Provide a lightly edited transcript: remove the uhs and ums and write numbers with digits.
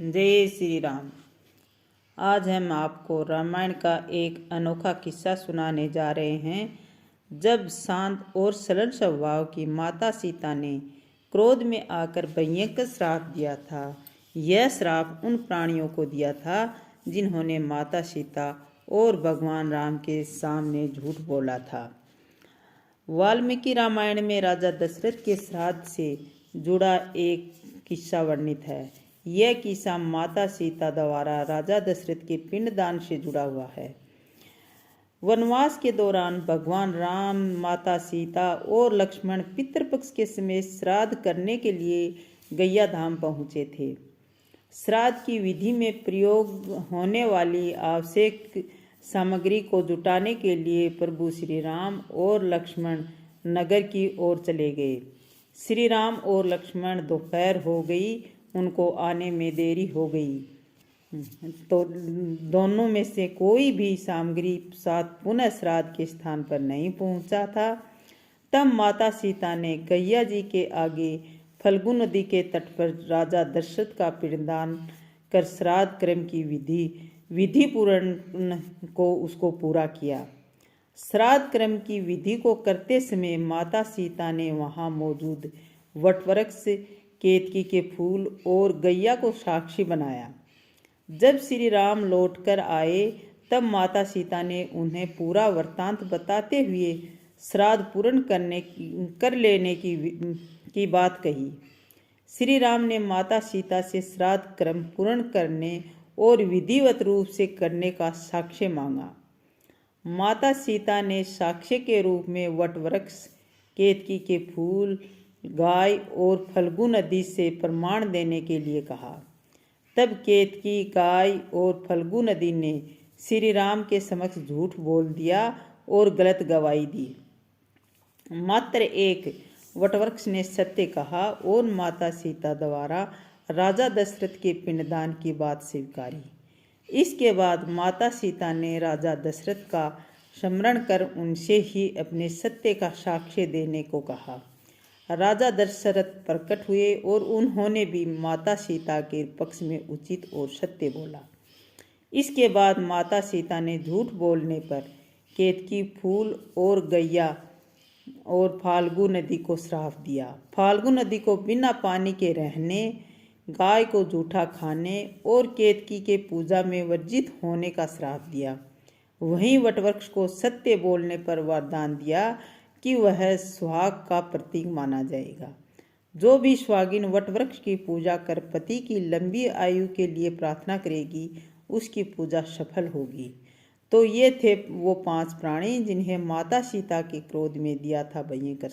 जय श्री राम। आज हम आपको रामायण का एक अनोखा किस्सा सुनाने जा रहे हैं। जब शांत और सरल स्वभाव की माता सीता ने क्रोध में आकर भयंकर श्राप दिया था। यह श्राप उन प्राणियों को दिया था जिन्होंने माता सीता और भगवान राम के सामने झूठ बोला था। वाल्मीकि रामायण में राजा दशरथ के श्राद्ध से जुड़ा एक किस्सा वर्णित है। यह किस्सा माता सीता द्वारा राजा दशरथ के पिंडदान से जुड़ा हुआ है। वनवास के दौरान भगवान राम, माता सीता और लक्ष्मण पितृपक्ष के समय श्राद्ध करने के लिए गैया धाम पहुँचे थे। श्राद्ध की विधि में प्रयोग होने वाली आवश्यक सामग्री को जुटाने के लिए प्रभु श्री राम और लक्ष्मण नगर की ओर चले गए। श्री राम और लक्ष्मण दोपहर हो गई, उनको आने में देरी हो गई, तो दोनों में से कोई भी सामग्री साथ पुनः श्राद्ध के स्थान पर नहीं पहुंचा था। तब माता सीता ने गैया जी के आगे फल्गु नदी के तट पर राजा दशरथ का पिंडदान कर श्राद्ध क्रम की विधि पूर्ण को उसको पूरा किया। श्राद्ध क्रम की विधि को करते समय माता सीता ने वहां मौजूद वटवृक्ष, केतकी के फूल और गैया को साक्षी बनाया। जब श्री राम लौटकर आए तब माता सीता ने उन्हें पूरा वृत्तांत बताते हुए श्राद्ध पूर्ण कर लेने की बात कही। श्री राम ने माता सीता से श्राद्ध क्रम पूर्ण करने और विधिवत रूप से करने का साक्ष्य मांगा। माता सीता ने साक्ष्य के रूप में वटवृक्ष, केतकी के फूल, गाय और फल्गु नदी से प्रमाण देने के लिए कहा। तब केतकी, गाय और फल्गु नदी ने श्री राम के समक्ष झूठ बोल दिया और गलत गवाही दी। मात्र एक वटवृक्ष ने सत्य कहा और माता सीता द्वारा राजा दशरथ के पिंडदान की बात स्वीकारी। इसके बाद माता सीता ने राजा दशरथ का स्मरण कर उनसे ही अपने सत्य का साक्ष्य देने को कहा। राजा दशरथ प्रकट हुए और उन्होंने भी माता सीता के पक्ष में उचित और सत्य बोला। इसके बाद माता सीता ने झूठ बोलने पर केतकी फूल और गैया और फाल्गु नदी को श्राप दिया। फाल्गु नदी को बिना पानी के रहने, गाय को जूठा खाने और केतकी के पूजा में वर्जित होने का श्राप दिया। वहीं वटवृक्ष को सत्य बोलने पर वरदान दिया कि वह सुहाग का प्रतीक माना जाएगा। जो भी सुहागिन वटवृक्ष की पूजा कर पति की लंबी आयु के लिए प्रार्थना करेगी, उसकी पूजा सफल होगी। तो ये थे वो 5 प्राणी जिन्हें माता सीता के क्रोध में दिया था भयंकर